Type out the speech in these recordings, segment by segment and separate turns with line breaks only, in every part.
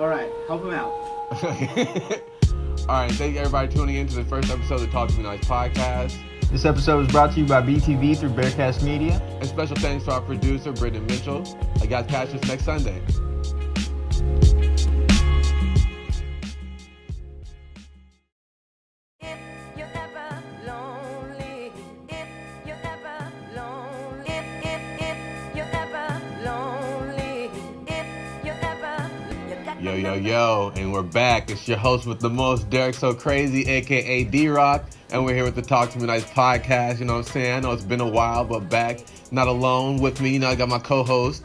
All right, help him out.
All right, thank you everybody tuning in to the first episode of the Talk to Me Nice podcast.
This episode is brought to you by BTV through Bearcast Media.
And special thanks to our producer, Brendan Mitchell. You guys catch us next Sunday. Yo, and we're back. It's your host with the most, Derrick So Crazy, a.k.a. D-Rock, and we're here with the Talk to Me Nice podcast, you know what I'm saying? I know it's been a while, but back, not alone with me. You know, I got my co-host,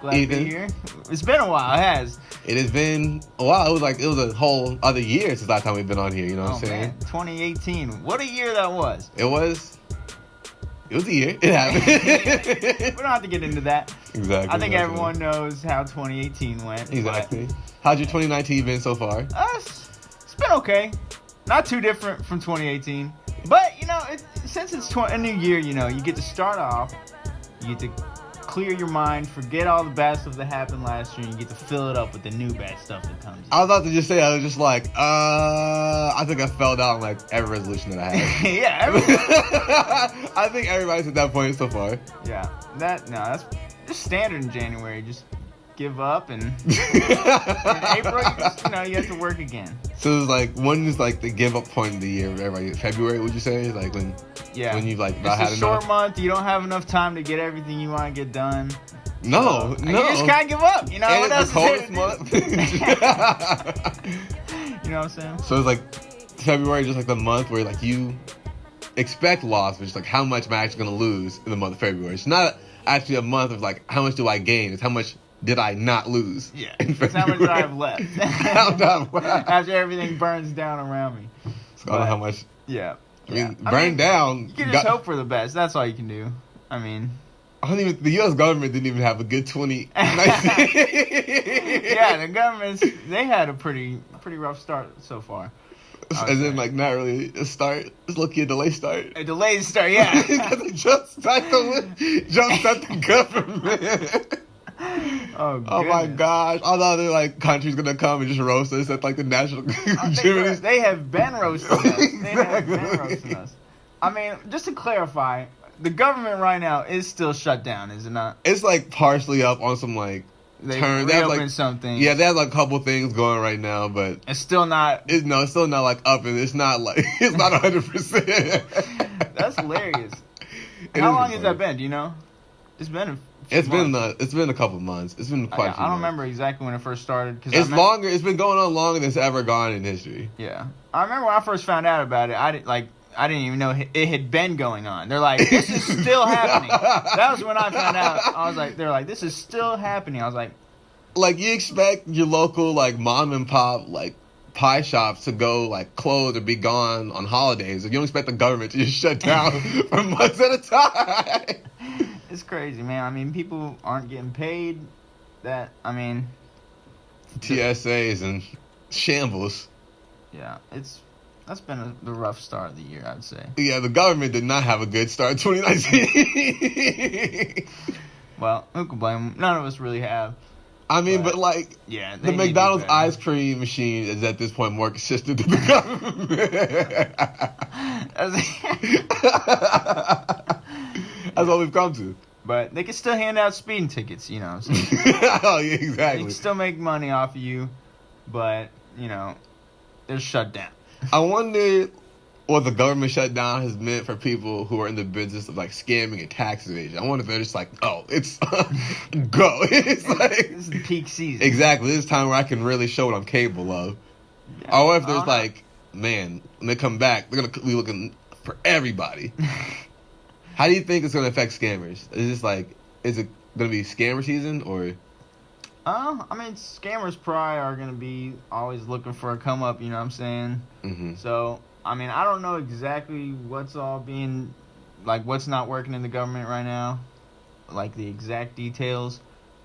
Glad
Ethan.
to be here. It's been a while, it has.
It has been a while. It was a whole other year since last time we've been on here, you know what I'm saying?
Man, 2018. What a year that was.
It was a year. It happened.
We don't have to get into that.
Exactly.
I think everyone knows how 2018 went.
Exactly. How's your 2019 been so far?
It's been okay. Not too different from 2018. But, you know, since it's a new year, you know, you get to start off. You get to clear your mind, forget all the bad stuff that happened last year, and you get to fill it up with the new bad stuff that comes in.
I was about to just say, I was just like, I think I fell down like every resolution that I had.
Yeah.
I think everybody's at that point so far.
Yeah. That's just standard in January. Just give up, and in April, you have to work again.
So it's like, when is like the give up point of the year? Everybody, February, would you say? Like when you've like not had enough?
It's a short month. You don't have enough time to get everything you want to get done.
No.
You just can't give up. You know
and
what else
it's the coldest month.
You know what I'm saying?
So it's like February, just like the month where like you expect loss, but just like how much am I actually gonna lose in the month of February? It's not actually a month of like how much do I gain? It's how much did I not lose?
Yeah. It's how much do I have left? After everything burns down around me.
So I don't know how much.
Yeah.
I mean, burn down.
You can just hope for the best. That's all you can do. I mean,
the U.S. government didn't even have a good 2019.
Yeah, the governments, they had a pretty rough start so far.
As in, like, not really a start. It's lucky a delayed start.
A delayed start, yeah.
Because they jumpstart the government.
Oh
my gosh. I thought they're like country's gonna come and just roast us at like the national
They have been roasting us. I mean, just to clarify, the government right now is still shut down, is it not?
It's like partially up on some like
they
turn.
They have
like
something.
Yeah, they have like a couple things going right now, but
it's still not.
It's still not like up, and it's not like it's not 100%.
That's hilarious. How long has that been? Do you know? It's been.
It's been a couple months. It's been quite a few
I don't
months.
remember exactly when it first started.
It's longer. It's been going on longer than it's ever gone in history.
Yeah, I remember when I first found out about it. I didn't even know it had been going on. They're like, this is still happening. That was when I found out. They're like, this is still happening. I was like,
you expect your local like mom and pop like pie shops to go like close or be gone on holidays. You don't expect the government to just shut down for months at a time.
It's crazy, man. I mean, people aren't getting paid.
TSAs and shambles.
Yeah, that's been the rough start of the year, I'd say.
Yeah, the government did not have a good start in 2019.
Well, who can blame them? None of us really have.
I mean, but like,
yeah,
the McDonald's ice cream machine is at this point more consistent than the government. That's what we've come to.
But they can still hand out speeding tickets, you know. So
oh, yeah, exactly.
They can still make money off of you, but, you know, they're shut down.
I wonder what the government shutdown has meant for people who are in the business of, like, scamming and tax evasion. I wonder if they're just like, oh, it's go. It's like,
this is peak season.
Exactly. This is time where I can really show what I'm capable of. Yeah, or if there's like, man, when they come back, they're going to be looking for everybody. How do you think it's going to affect scammers? Is it going to be scammer season or?
I mean, scammers probably are going to be always looking for a come up, you know what I'm saying?
Mm-hmm.
So, I mean, I don't know exactly what's not working in the government right now, like the exact details,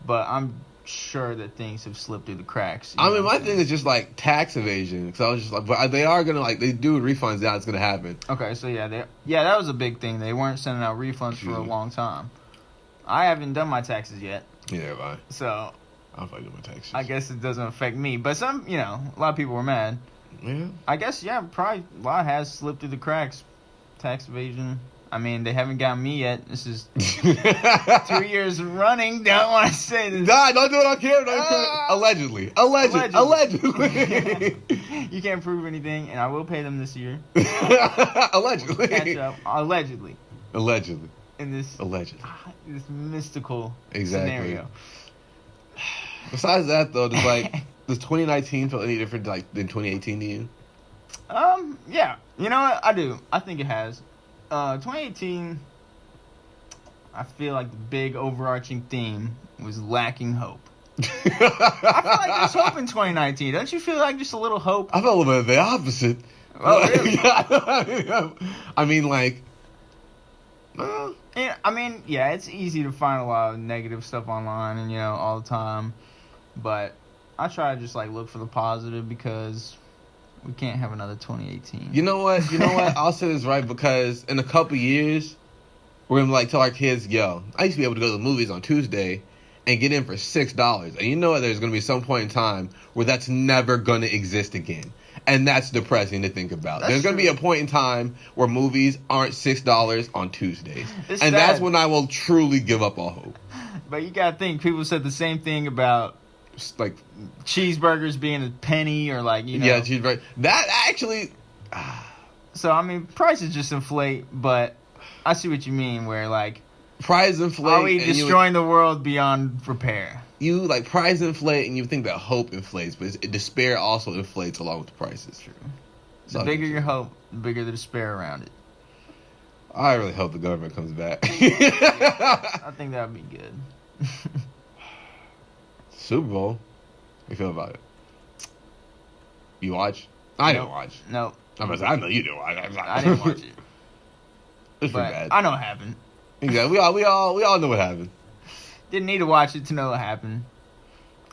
but I'm sure that things have slipped through the cracks.
I mean, my thing is just like tax evasion, because I was just like, but they are gonna like they do refunds now. It's gonna happen.
Okay, so that was a big thing. They weren't sending out refunds for a long time. I haven't done my taxes yet.
Yeah, right.
So
I'll fight them in Texas.
I guess it doesn't affect me, but some, a lot of people were mad.
Yeah.
I guess, probably a lot has slipped through the cracks. Tax evasion. I mean, they haven't got me yet. This is 2 years running. Don't want to say this.
Nah, don't do it on camera. Allegedly.
You can't prove anything, and I will pay them this year.
Allegedly.
Catch up. Allegedly. In this this mystical scenario.
Besides that, though, does 2019 feel any different than 2018 to you?
Yeah. You know what? I do. I think it has. 2018, I feel like the big overarching theme was lacking hope. I feel like there's hope in 2019. Don't you feel like just a little hope?
I felt a little bit of the opposite.
Oh, really?
I mean,
it's easy to find a lot of negative stuff online and, all the time. But I try to just, look for the positive because we can't have another 2018.
You know what? I'll say this right, because in a couple years, we're going to, tell our kids, yo, I used to be able to go to the movies on Tuesday and get in for $6. And you know what? There's going to be some point in time where that's never going to exist again. And that's depressing to think about. There's going to be a point in time where movies aren't $6 on Tuesdays. And that's when I will truly give up all hope.
But you got to think, people said the same thing about cheeseburgers being a penny or
Yeah, cheeseburger. That actually...
So, prices just inflate, but I see what you mean where,
prices inflate.
Are we destroying the world beyond repair?
You, prices inflate, and you think that hope inflates, but despair also inflates along with the prices.
True. The bigger your hope, the bigger the despair around it.
I really hope the government comes back.
I think that would be good.
Super Bowl. How you feel about it? You watch? I didn't watch.
Nope.
I know you didn't watch.
I didn't watch it.
It's pretty bad.
I know what happened.
Exactly. We all know what happened.
Didn't need to watch it to know what happened.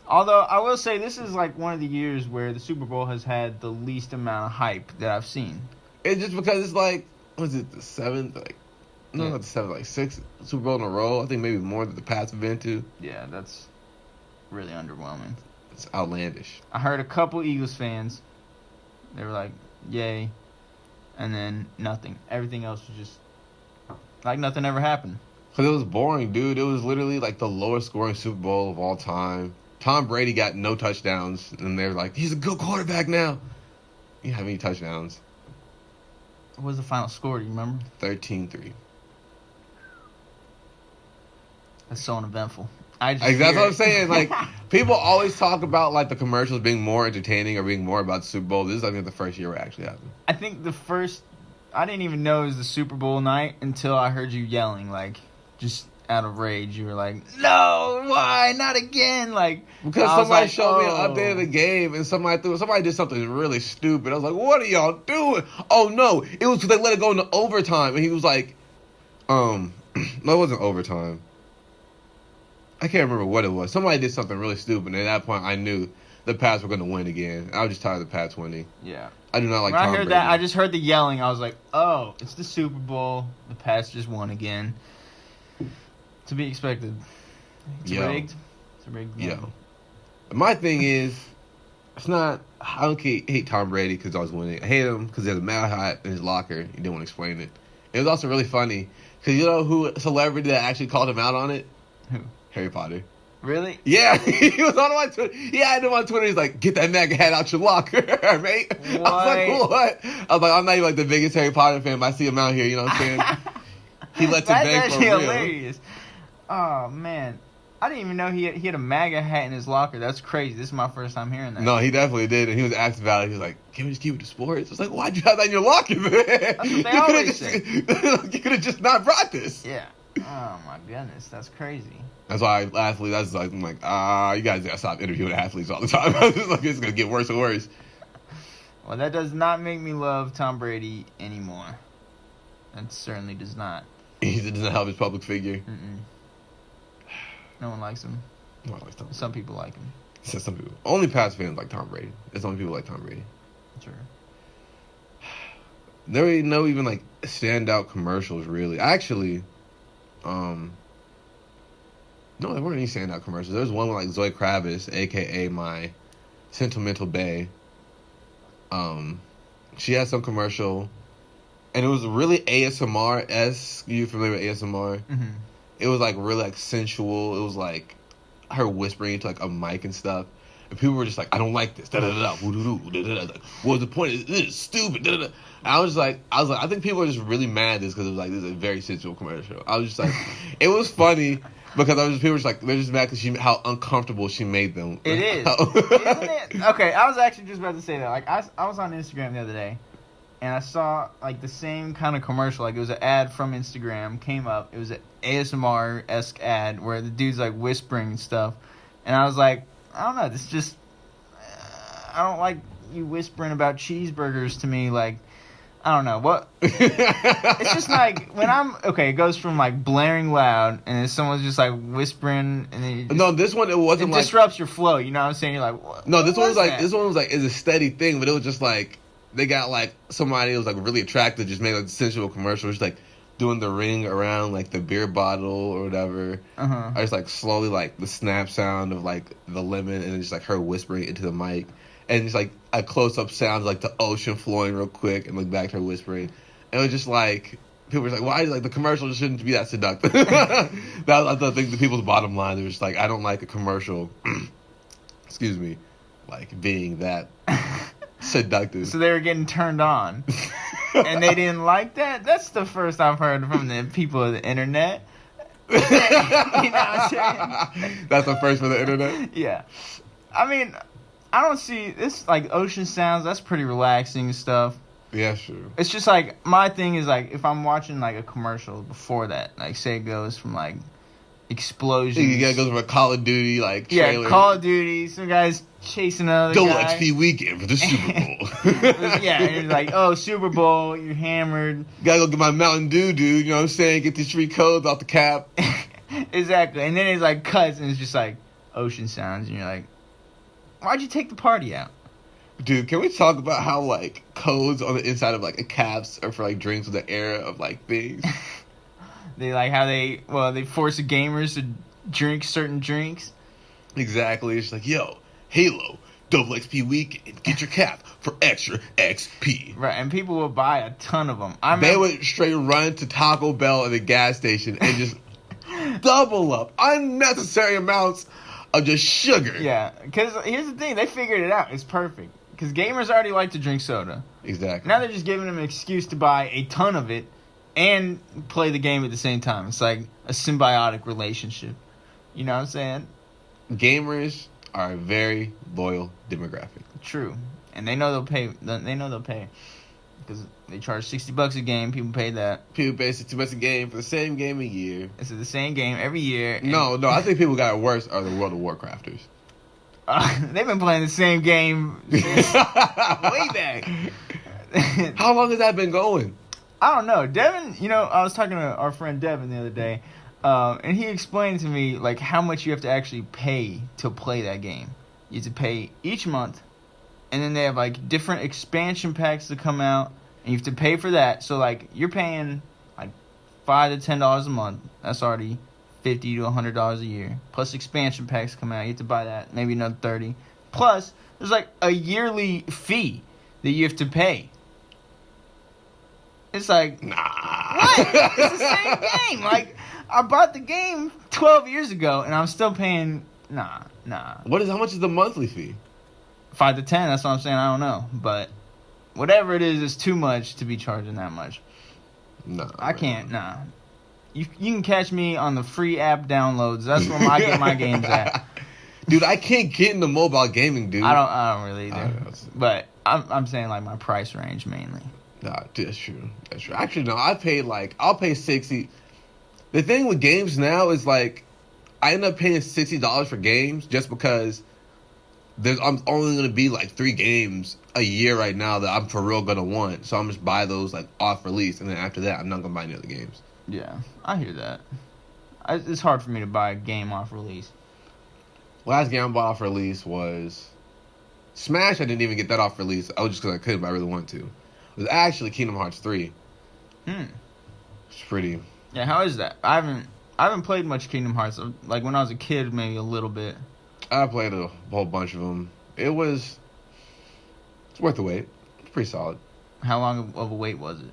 Although I will say this is one of the years where the Super Bowl has had the least amount of hype that I've seen.
It's just because it's was it the seventh? Not the seventh, sixth Super Bowl in a row. I think maybe more than the Pats have been to.
Yeah, that's really underwhelming.
It's outlandish.
I heard a couple Eagles fans. They were like, "Yay," and then nothing. Everything else was just nothing ever happened.
Because it was boring, dude. It was literally the lowest scoring Super Bowl of all time. Tom Brady got no touchdowns, and they're like, he's a good quarterback now. He didn't have any touchdowns.
What was the final score? Do you remember?
13-3.
That's so uneventful.
That's what I'm saying. People always talk about the commercials being more entertaining or being more about the Super Bowl. This is, I think, the first year where it actually happened.
I think I didn't even know it was the Super Bowl night until I heard you yelling, just out of rage. You were like, no, why? Not again.
Because somebody showed me an update of the game and somebody did something really stupid. I was like, what are y'all doing? Oh, no. It was because they let it go into overtime. And he was like, no, it wasn't overtime. I can't remember what it was. Somebody did something really stupid. And at that point, I knew the Pats were going to win again. I was just tired of the Pats winning.
Yeah.
I do not like
Tom Brady. When I heard that,
Brady.
I just heard the yelling. I was like, oh, it's the Super Bowl. The Pats just won again. To be expected. It's rigged. It's a rigged game.
Yo. My thing is, it's not... I don't hate Tom Brady because I was winning. I hate him because he has a mad hat in his locker. He didn't want to explain it. It was also really funny because you know who celebrity that actually called him out on it?
Who?
Harry Potter.
Really?
Yeah, he was on my Twitter. He had him on Twitter. He's like, "Get that MAGA hat out your locker, mate."
What?
I was like, "What?" I was like, "I'm not even the biggest Harry Potter fan, but I see him out here." You know what I'm saying? He lets it bang for real.
Hilarious. Oh man, I didn't even know he had a MAGA hat in his locker. That's crazy. This is my first time hearing that.
No, he definitely did, and he was asked about it. He was like, "Can we just keep it to sports?" I was like, "Why'd you have that in your locker, man?
That's what they always say.
You could have just not brought this."
Yeah. Oh my goodness, that's crazy.
That's why athletes. That's like I'm like, you guys gotta stop interviewing athletes all the time. It's gonna get worse and worse.
Well, that does not make me love Tom Brady anymore. That certainly does not.
He doesn't help his public figure.
Mm-mm. No one likes him.
No one likes Tom Brady.
Some people like him.
So some people. Only Pats fans like Tom Brady. It's only people like Tom Brady.
Sure.
There ain't no even standout commercials really. Actually, No, there weren't any standout commercials. There was one with like Zoe Kravitz, aka my sentimental bae. She had some commercial, and it was really ASMR-esque. You familiar with ASMR?
Mm-hmm.
It was like really like sensual. It was like her whispering into like a mic and stuff. And people were just like, I don't like this. Da da da da. Like, what was the point? This is stupid. Da da da. I was like, I think people are just really mad at this because it was like, this is a very sensual commercial. I was just like, it was funny because people were just like, they're just mad because how uncomfortable she made them.
It is. Isn't it? Okay, I was actually just about to say that. Like, I was on Instagram the other day, and I saw like the same kind of commercial. Like, it was an ad from Instagram came up. It was an ASMR-esque ad where the dude's like whispering and stuff, and I was like, I don't know. This just I don't like you whispering about cheeseburgers to me. Like, I don't know what. It's just like when it goes from like blaring loud and then someone's just like whispering and then
no, this one it wasn't like
disrupts your flow. You know what I'm saying? You're like, what?
No, this one was like
that?
This one was like it's a steady thing, but it was just like they got like somebody who was like really attractive, just made like a sensual commercial, just like doing the ring around like the beer bottle or whatever.
Uh-huh.
I just like slowly like the snap sound of like the lemon and just like her whispering into the mic. And just like a close up sound like the ocean flowing real quick and look back to her whispering. And it was just like people were like, why like the commercial shouldn't be that seductive. That was I think the people's bottom line. They were just like, I don't like a commercial excuse me, like being that seductive.
So they were getting turned on. And they didn't like that? That's the first I've heard from the people of the internet. You know what I'm saying?
That's the first for the internet?
Yeah. I mean, I don't see this like ocean sounds. That's pretty relaxing and stuff.
Yeah, sure.
It's just like my thing is like if I'm watching like a commercial before that, like say it goes from like explosions.
You gotta go from a Call of Duty like trailer.
Yeah, Call of Duty. Some guys chasing another
Double
guy.
XP weekend for the Super Bowl.
Yeah, and it's like, oh, Super Bowl, you're hammered.
Gotta go get my Mountain Dew, dude. You know what I'm saying? Get these 3 codes off the cap.
Exactly. And then it's like cuts and it's just like ocean sounds and you're like, why'd you take the party out?
Dude, can we talk about how like codes on the inside of like a caps are for like drinks with the era of like things?
They like how they force the gamers to drink certain drinks.
Exactly. It's like, yo, Halo, double XP weekend, get your cap for extra XP.
Right, and people will buy a ton of them.
They would straight run to Taco Bell at the gas station and just double up unnecessary amounts of just sugar.
Yeah, because here's the thing. They figured it out. It's perfect. Because gamers already like to drink soda.
Exactly.
Now they're just giving them an excuse to buy a ton of it and play the game at the same time. It's like a symbiotic relationship. You know what I'm saying?
Gamers are a very loyal demographic.
True. And they know they'll pay. They know they'll pay. Because they charge $60 a game. People pay that.
People pay $60 a game for the same game a year.
It's the same game every year.
No. I think people got it worse are the World of Warcrafters.
They've been playing the same game since way back.
How long has that been going?
I don't know. Devin, I was talking to our friend Devin the other day, and he explained to me like how much you have to actually pay to play that game. You have to pay each month, and then they have like different expansion packs that come out, and you have to pay for that. So like you're paying like $5 to $10 a month. That's already $50 to $100 a year. Plus expansion packs come out. You have to buy that. Maybe another $30. Plus there's like a yearly fee that you have to pay. It's like,
nah.
What? It's the same game. Like, I bought the game 12 years ago, and I'm still paying, nah.
How much is the monthly fee?
5 to 10, that's what I'm saying. I don't know. But whatever it is, it's too much to be charging that much.
Nah.
I can't, nah. You can catch me on the free app downloads. That's where I get my games at.
Dude, I can't get into mobile gaming, dude.
I don't really either. But I'm saying, like, my price range mainly.
Nah, that's true. Actually, no, I'll pay $60. The thing with games now is like, I end up paying $60 for games just because I'm only gonna be like 3 games a year right now that I'm for real gonna want. So I'm just buy those like off release, and then after that, I'm not gonna buy any other games.
Yeah, I hear that. It's hard for me to buy a game off release.
Last game I bought off release was Smash. I didn't even get that off release. I was just because I couldn't, but I really wanted to. It was actually Kingdom Hearts 3. It's pretty.
Yeah, how is that? I I haven't played much Kingdom Hearts. Like when I was a kid, maybe a little bit.
I played a whole bunch of them. It's worth the wait. It's pretty solid.
How long of a wait was it?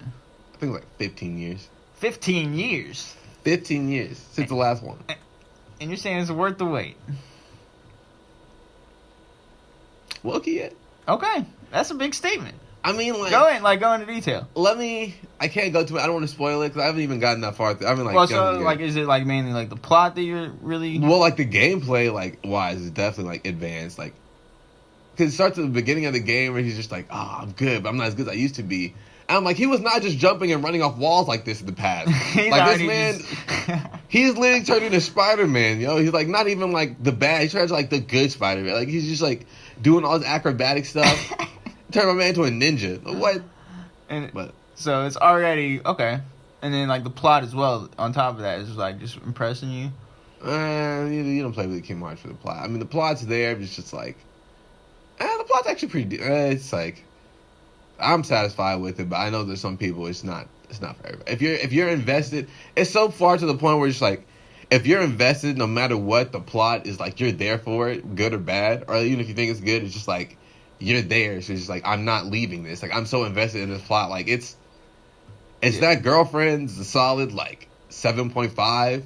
I think like 15 years.
15 years?
15 years since the last one.
And you're saying it's worth the wait?
Look at it.
Okay, that's a big statement.
I mean, like...
Go into detail.
I can't go too much. I don't want to spoil it because I haven't even gotten that far. I mean, like...
Well, so, like, is it, like, mainly, like, the plot that you're really...
Well, like, the gameplay, like, wise is definitely, like, advanced. Like, because it starts at the beginning of the game where he's just like, oh, I'm good, but I'm not as good as I used to be. And I'm like, he was not just jumping and running off walls like this in the past. Like, this man... He's literally turned into Spider-Man, yo. He's, like, not even, like, the bad... He's trying to, like, the good Spider-Man. Like, he's just, like, doing all this acrobatic stuff. Turn my man into a ninja. What?
So it's already okay, and then like the plot as well. On top of that, is like just impressing you.
You don't play with Kingdom Hearts for the plot. I mean, the plot's there, but it's just like, the plot's actually pretty. It's like, I'm satisfied with it, but I know there's some people it's not for everybody. If you're invested, it's so far to the point where it's like, if you're invested, no matter what the plot is, like you're there for it, good or bad, or even if you think it's good, it's just like. You're there, so it's just like I'm not leaving this. Like I'm so invested in this plot. Like it's that girlfriend's a solid like 7.5,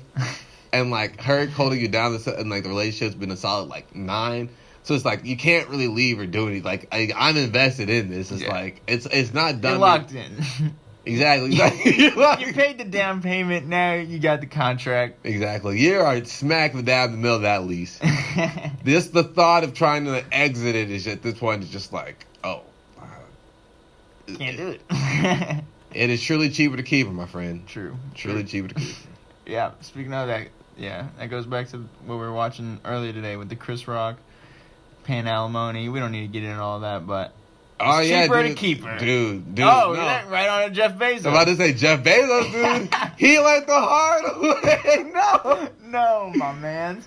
and like her holding you down, and like the relationship's been a solid like 9. So it's like you can't really leave or do anything. Like I'm invested in this. It's like it's not done.
You're locked in.
Exactly.
You paid the down payment. Now you got the contract.
Exactly. You are smack dab in the middle of that lease. The thought of trying to exit it is at this point is just like, oh,
can't do it.
It is truly cheaper to keep her, my friend.
True.
Truly cheaper to keep her.
Yeah. Speaking of that, that goes back to what we were watching earlier today with the Chris Rock paying alimony. We don't need to get into all that, but.
Oh,
it's cheaper to keep her.
Dude.
Oh,
no.
Right on to Jeff Bezos.
I'm about to say Jeff Bezos, dude. He went the hard way.
No, my man.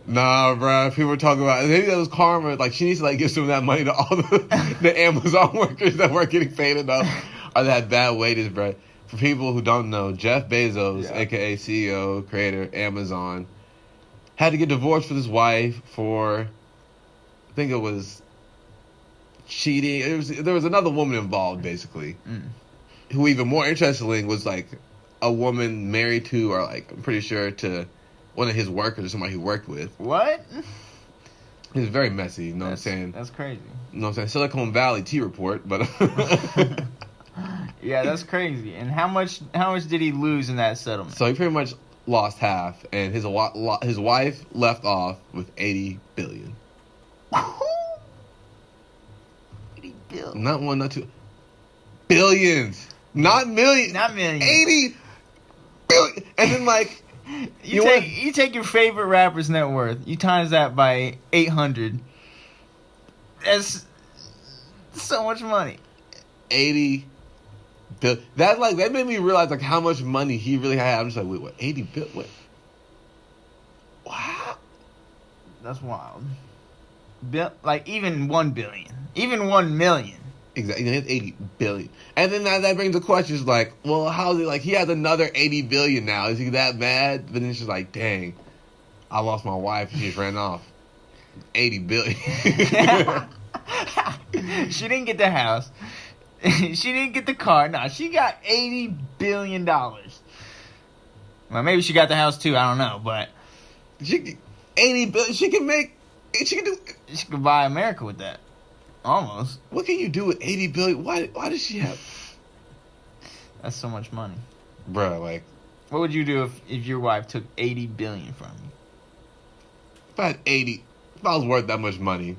Nah, bro. People were talking about maybe that was karma. Like she needs to like give some of that money to all the Amazon workers that weren't getting paid enough or that had bad wages, bro. For people who don't know, Jeff Bezos, aka CEO, creator, Amazon, had to get divorced with his wife for, I think it was. Cheating. There was another woman involved, basically, who even more interestingly was like a woman married to, or like I'm pretty sure to one of his workers or somebody he worked with.
What?
It was very messy. You know what I'm saying?
That's crazy.
You know what I'm saying? Silicon Valley T report, but
yeah, that's crazy. And how much did he lose in that settlement?
So he pretty much lost half, and his wife left off with $80 billion. Not one, not two. Billions. Not millions.
Not millions.
80 billion. And then, like...
You take your favorite rapper's net worth. You times that by 800. That's so much money.
80 billion. That made me realize, like, how much money he really had. I'm just like, wait, what? 80 billion? What? Wow.
That's wild. Like, even 1 billion. Even 1 million.
Exactly. It's 80 billion. And then that brings the questions like, well, how is it like he has another 80 billion now? Is he that mad? But then it's just like, dang, I lost my wife and she just ran off. 80 billion.
She didn't get the house. She didn't get the car. No, she got $80 billion. Well, maybe she got the house too. I don't know, but
80 billion. She can
buy America with that. Almost.
What can you do with 80 billion? Why does she have?
That's so much money,
bruh. Like,
what would you do if your wife took 80 billion from you?
If I was worth that much money,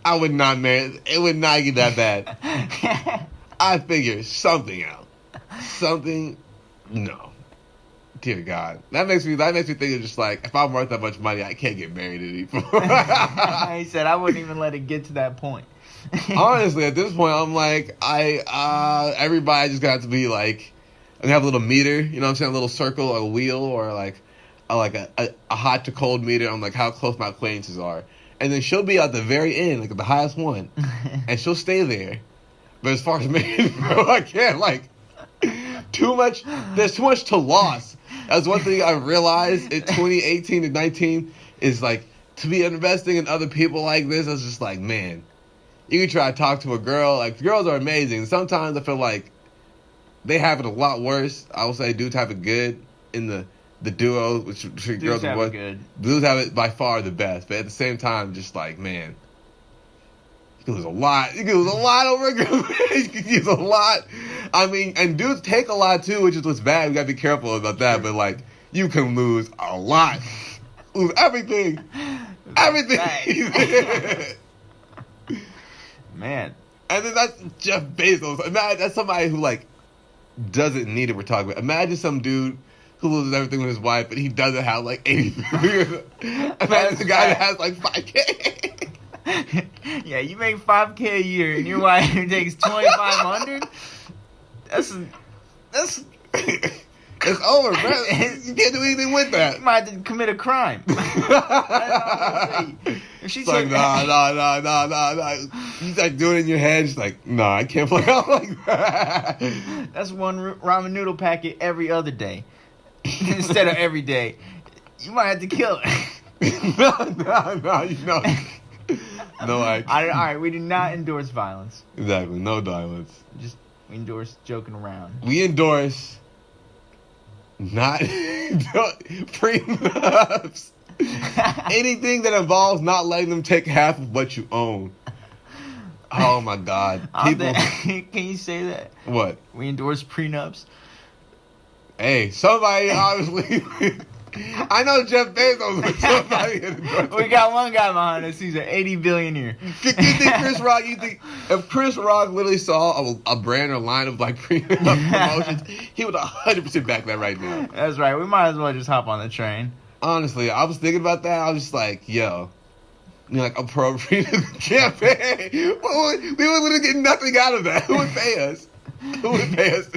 I would not marry. It would not get that bad. I figure something out. Something. No. Dear God, that makes me think of just like, if I'm worth that much money, I can't get married anymore.
He said I wouldn't even let it get to that point.
Honestly, at this point, I'm like, everybody just got to be like, and have a little meter, you know what I'm saying, a little circle or a wheel, or like a hot to cold meter on like how close my acquaintances are, and then she'll be at the very end, like at the highest one, and she'll stay there. But as far as marriage, bro, I can't, like, too much. There's too much to lose. That's one thing I realized in 2018 and 19 is like to be investing in other people like this. I was just like, man, you can try to talk to a girl. Like girls are amazing. Sometimes I feel like they have it a lot worse. I would say dudes have it good in the duo, which girls and boys.
Good.
Dudes have it by far the best, but at the same time, just like man, you can lose a lot. You can lose a lot over a girl. You can use a lot. I mean, and dudes take a lot too, which is what's bad. We gotta be careful about that. But like, you can lose a lot, lose everything, everything.
Man,
and then that's Jeff Bezos. Imagine that's somebody who like doesn't need it. We're talking about. Imagine some dude who loses everything with his wife, but he doesn't have like 80 million. Imagine the guy that has like 5K.
Yeah, you make 5K a year, and your wife takes 2,500. That's
it's over, bro. You can't do anything with that.
You might have to commit a crime. If she's
like, nah. You like doing it in your head. She's like, nah, I can't play out like that.
That's one ramen noodle packet every other day instead of every day. You might have to kill her.
No, you know. No,
all right, we do not endorse violence.
Exactly, no violence.
Just we endorse joking around.
We endorse not prenups. Anything that involves not letting them take half of what you own. Oh my God! People,
can you say that?
What?
We endorse prenups.
Hey, somebody obviously. I know Jeff Bezos, but somebody.
We got one guy behind us. He's an 80 billionaire.
You think Chris Rock? You think if Chris Rock literally saw a brand or line of like promotions, he would 100% back that right now.
That's right. We might as well just hop on the train.
Honestly, I was thinking about that. I was just like, yo, like a pro campaign. We would literally get nothing out of that. Who would pay us? Who would pay us?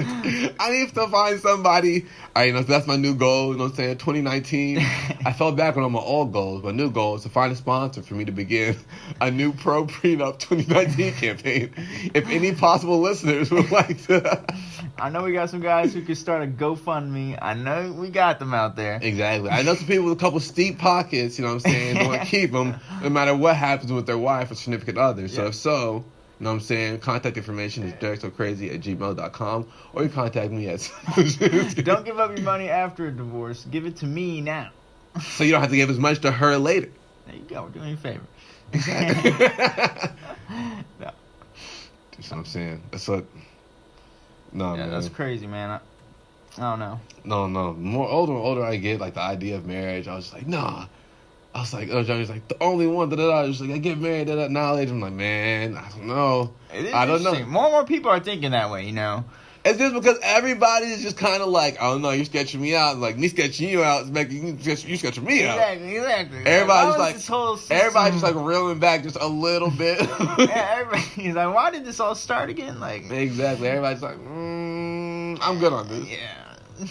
I need to find somebody. All right, that's my new goal. You know what I'm saying? 2019. I fell back on my old goals. My new goal is to find a sponsor for me to begin a new pro prenup 2019 campaign. If any possible listeners would like to.
I know we got some guys who could start a GoFundMe. I know we got them out there.
Exactly. I know some people with a couple steep pockets, you know what I'm saying? They want to keep them no matter what happens with their wife or significant other. So if so, you know what I'm saying? Contact information is derricksocrazy@gmail.com, or you contact me at.
Don't give up your money after a divorce. Give it to me now.
So you don't have to give as much to her later.
There you go. We're doing you a favor.
No. That's what I'm saying. That's what. No, man.
That's crazy, man. I don't know.
No. More older I get, like the idea of marriage, I was just like, nah. I was like, Johnny's like, the only one, da-da-da. Just like, I get married at that knowledge. I'm like, man, I don't know. I don't know.
More and more people are thinking that way, you know.
It's just because everybody is just kind of like, I don't know, you're sketching me out. Like, me sketching you out is making you sketching me out.
Exactly.
Everybody's just like reeling back just a little bit.
Yeah, everybody's like, why did this all start again? Like,
exactly. Everybody's like, I'm good on this.
Yeah.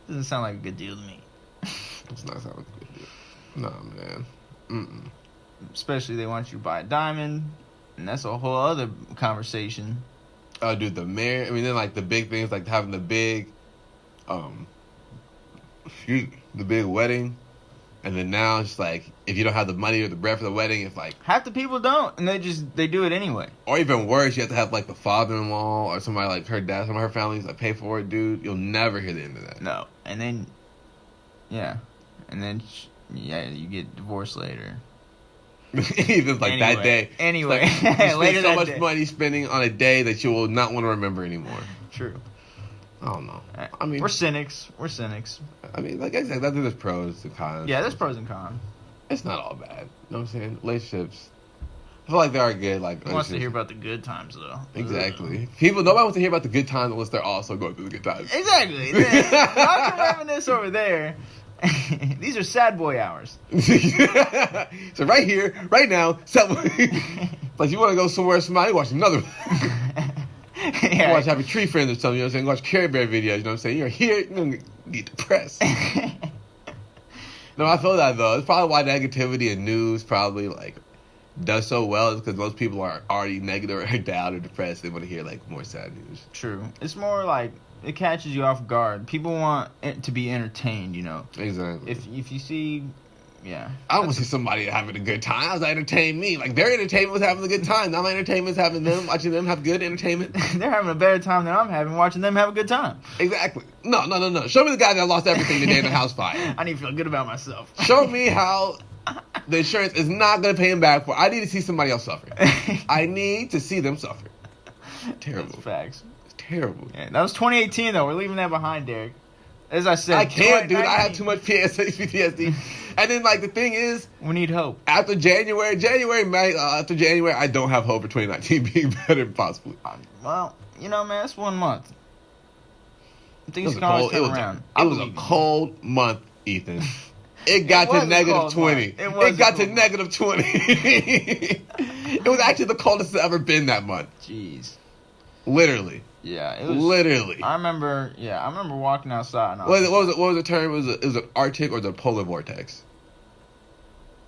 Doesn't sound like a good deal to me.
It's not sound like a good deal. No, man. Mm-mm.
Especially they want you to buy a diamond, and that's a whole other conversation.
Oh, dude, the marriage. I mean, then like the big things, like having the big, the big wedding, and then now it's like if you don't have the money or the bread for the wedding, it's like
half the people don't, and they do it anyway.
Or even worse, you have to have like the father-in-law or somebody like her dad, some of her families like pay for it, dude. You'll never hear the end of that.
No, and then, you get divorced later.
Even like that day.
Anyway,
like, you spend so much money spending on a day that you will not want to remember anymore.
True.
I don't know. I mean,
we're cynics.
I mean, like I said, I think there's pros and cons.
Yeah, there's pros and cons.
It's not all bad. You know what I'm saying? Relationships, I feel like they are good. Like,
who wants to hear about the good times though?
Exactly. Nobody wants to hear about the good times unless they're also going through the good times.
Exactly. Y'all can reminisce over there. These are sad boy hours.
So right here, right now, like you want to go somewhere, somebody watch another one.
Yeah.
Watch Happy Tree Friends or something, you know what I'm saying? Watch Care Bear videos, you know what I'm saying? You're here, you're going to get depressed. No, I feel that though. It's probably why negativity and news probably like does so well, is because most people are already negative or down or depressed. They want to hear like more sad news.
True. It's more like it catches you off guard. People want it to be entertained, you know.
Exactly.
If you see, yeah.
I want to see somebody having a good time. I was entertain me. Like, their entertainment was having a good time. Now my entertainment is having them, watching them have good entertainment.
They're having a better time than I'm having watching them have a good time.
Exactly. No. Show me the guy that lost everything the day in the house fire.
I need to feel good about myself.
Show me how the insurance is not going to pay him back for. I need to see somebody else suffer. I need to see them suffer. Terrible.
That's facts.
It's terrible.
Yeah, that was 2018, though. We're leaving that behind, Derek. As I said,
I can't, dude. I have too much PTSD. And then, like, the thing is,
we need hope.
After January, I don't have hope for 2019 being better possibly.
Well, you know, man, it's 1 month. Things can
always
come around.
It was a cold month, Ethan. It got to negative 20. It got to negative 20. It was actually the coldest it's ever been that month.
Jeez.
Literally.
Yeah, it was.
Literally.
I remember walking outside. And
what was the term? It was an Arctic or was it a polar vortex?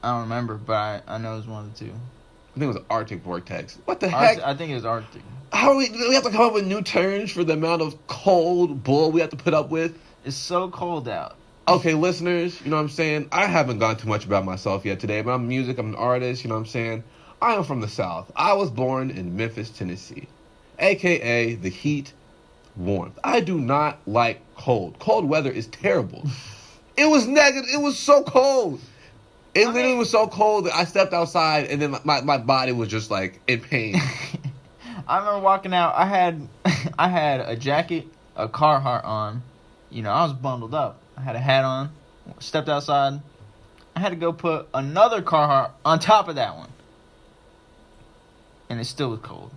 I don't remember, but I know it was one of the two.
I think it was an Arctic vortex. What the heck?
I think it was Arctic.
Do we have to come up with new terms for the amount of cold bull we have to put up with?
It's so cold out.
Okay, listeners, you know what I'm saying? I haven't gone too much about myself yet today, but I'm music, I'm an artist, you know what I'm saying? I am from the South. I was born in Memphis, Tennessee, a.k.a. the heat, warmth. I do not like cold. Cold weather is terrible. It was negative. It was so cold. It literally was so cold that I stepped outside and then my body was just like in pain.
I remember walking out. I had a jacket, a Carhartt on. You know, I was bundled up. I had a hat on. Stepped outside. I had to go put another Carhartt on top of that one. And it still was cold.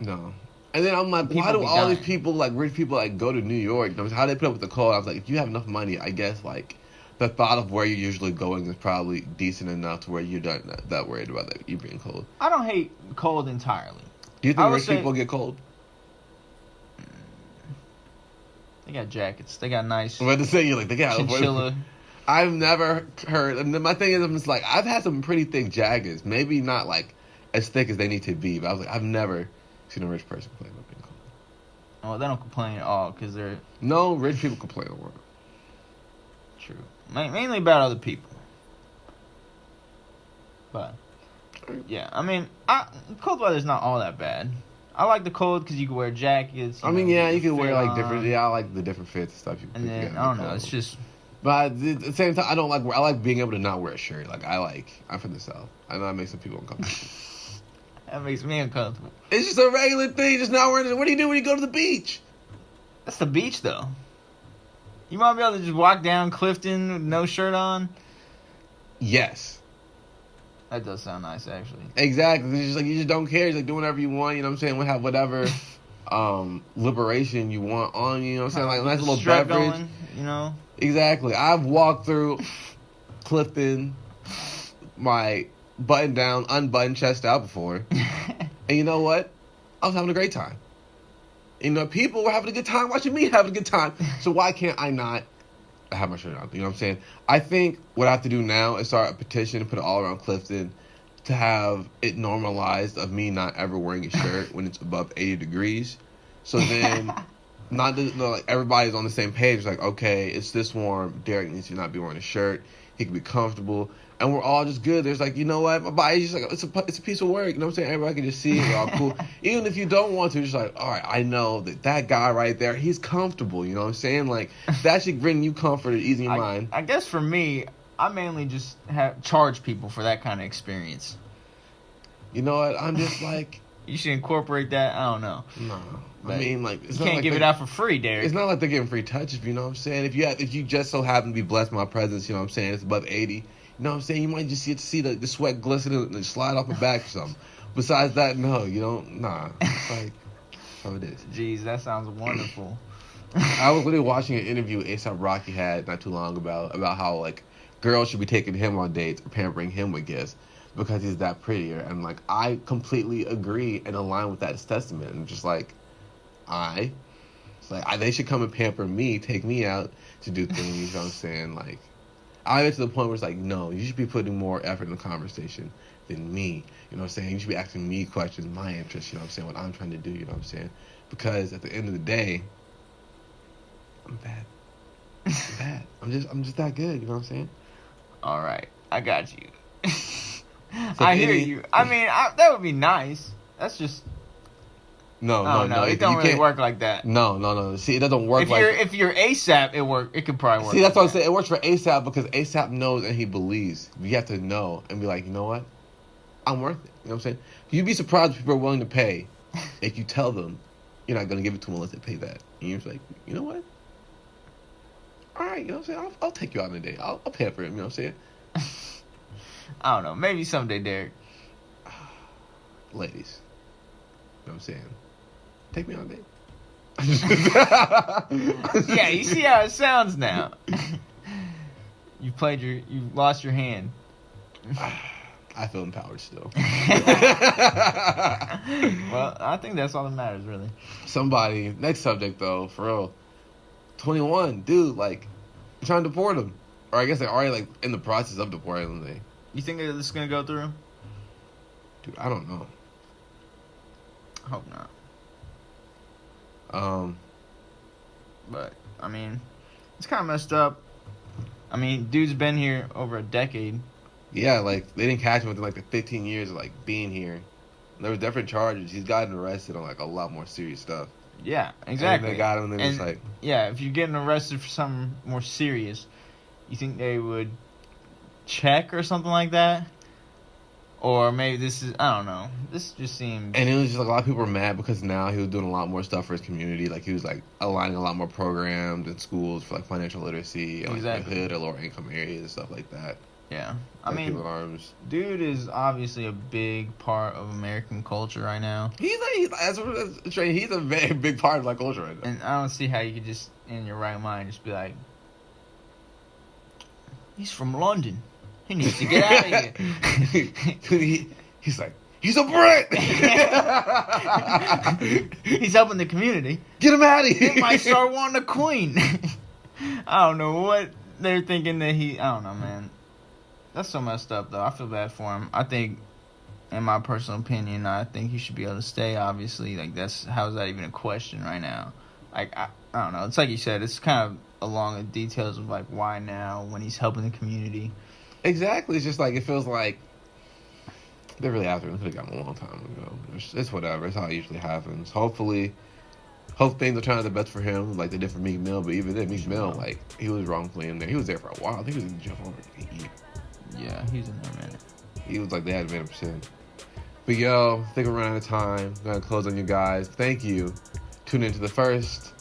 No. And then I'm like, why do all these people, like rich people, like go to New York? You know, how they put up with the cold? I was like, if you have enough money, I guess like the thought of where you're usually going is probably decent enough to where you're not that worried about that you being cold.
I don't hate cold entirely.
Do you think rich people get cold?
They got jackets. They got nice.
I'm about to say, you're like, they got
chinchilla.
I've never heard. And my thing is, I'm just like, I've had some pretty thick jackets. Maybe not like as thick as they need to be, but I was like, I've never seen a rich person complain about being cold.
Oh, they don't complain at all because they're.
No, rich people complain a lot.
True. Mainly about other people. But yeah, I mean, cold weather's not all that bad. I like the cold because you can wear jackets.
I mean, yeah, you can wear like different. Yeah, I like the different fits and stuff.
And then I don't know, it's just.
But at the same time, I don't like. I like being able to not wear a shirt. Like I'm from the South. I know that makes some people uncomfortable.
That makes me uncomfortable.
It's just a regular thing. Just not wearing it. What do you do when you go to the beach?
That's the beach, though. You might be able to just walk down Clifton with no shirt on.
Yes.
That does sound nice, actually.
Exactly. It's just like you just don't care. It's like do whatever you want. You know what I'm saying? We'll have whatever liberation you want on you. You know what I'm saying? Like a nice little beverage.
Going, you know.
Exactly. I've walked through Clifton, my button down, unbuttoned chest out before, and you know what? I was having a great time. You know, people were having a good time watching me having a good time. So why can't I not have my shirt on? You know what I'm saying? I think what I have to do now is start a petition and put it all around Clifton to have it normalized of me not ever wearing a shirt when it's above 80 degrees. So then, like everybody's on the same page. Like, okay, it's this warm. Derrick needs to not be wearing a shirt. He can be comfortable. And we're all just good. There's like, you know what? My body's just like, it's a piece of work. You know what I'm saying? Everybody can just see it. We're all cool. Even if you don't want to, just like, all right, I know that guy right there, he's comfortable. You know what I'm saying? Like, that should bring you comfort and ease your mind.
I guess for me, I mainly just charge people for that kind of experience.
You know what? I'm just like...
You should incorporate that. I don't know.
No. I mean, like...
You can't give it out for free, Derrick.
It's not like they're getting free touches, you know what I'm saying? If you just so happen to be blessed by my presence, you know what I'm saying? It's above 80. You know what I'm saying? You might just see the sweat glisten and slide off my back or something. Besides that, no, you don't. Nah. It's like, that's how it is.
Jeez, that sounds wonderful.
I was literally watching an interview A$AP Rocky had not too long about how, like, girls should be taking him on dates or pampering him with gifts because he's that prettier. And, like, I completely agree and align with that testament. And just, like, they should come and pamper me, take me out to do things, you know what I'm saying? Like, I get to the point where it's like, no, you should be putting more effort in the conversation than me. You know what I'm saying? You should be asking me questions, my interests, you know what I'm saying, what I'm trying to do, you know what I'm saying? because at the end of the day, I'm bad. I'm bad. I'm just that good. You know what I'm saying?
All right, I got you.
So
I hear you. I mean, that would be nice. That's just.
No.
It don't really work like that.
No. See, it doesn't work
If you're ASAP, it could probably work.
See, that's what I'm saying. It works for ASAP because ASAP knows and he believes. You have to know and be like, you know what? I'm worth it. You know what I'm saying? You'd be surprised if people are willing to pay if you tell them you're not going to give it to them unless they pay that. And you're just like, you know what? All right, you know what I'm saying? I'll take you out on a date. I'll pay for it. You know what I'm saying?
I don't know. Maybe someday, Derrick.
Ladies. You know what I'm saying? Take me on a date.
Yeah, you see how it sounds now. You lost your hand.
I feel empowered still.
Well, I think that's all that matters, really.
Somebody, next subject though, for real. 21, dude, like, I'm trying to deport him. Or I guess they're already, like, in the process of deporting him.
You think this is going to go through?
Dude, I don't know.
I hope not. But, I mean, it's kind of messed up. I mean, dude's been here over a decade.
Yeah, like, they didn't catch him within, like, the 15 years of, like, being here. There was different charges. He's gotten arrested on, like, a lot more serious stuff.
Yeah, exactly.
And they got him, and they're just like...
Yeah, if you're getting arrested for something more serious, you think they would check or something like that? Or maybe this is... I don't know. This just seems...
And it was just like, a lot of people were mad because now he was doing a lot more stuff for his community. Like, he was, like, aligning a lot more programs in schools for, like, financial literacy and, like, the hood or lower income areas and stuff like that.
Yeah.
Like,
I mean, dude is obviously a big part of American culture right now.
He's a very big part of my culture right now.
And I don't see how you could just, in your right mind, just be like, he's from London. He needs to get out of here.
He's like, he's a Brit!
He's helping the community.
Get him out of here!
He might start wanting a queen. I don't know what they're thinking that I don't know, man. That's so messed up, though. I feel bad for him. I think, in my personal opinion, I think he should be able to stay, obviously. Like, how is that even a question right now? Like, I don't know. It's like you said, it's kind of along the details of, like, why now when he's helping the community.
Exactly. It's just like, it feels like they're really after him. They could have got him a long time ago. It's whatever. It's how it usually happens. Hope things are turning out the best for him, like they did for Meek Mill. But even then, Meek Mill, like, he was wrongfully in there. He was there for a while. I think he was in jail for over a year.
Yeah, he's in there, man.
He was like, they had him in. But yo, I think we're running out of time. I'm going to close on you guys. Thank you. Tune into the first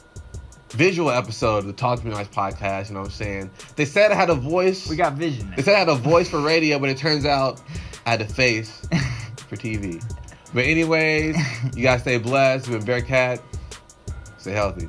visual episode of the Talk to Me Nice podcast. You know what I'm saying? They said I had a voice.
We got vision now.
They said I had a voice for radio, but it turns out I had a face for TV. But anyways, you guys stay blessed. We've been Bearcat. Stay healthy.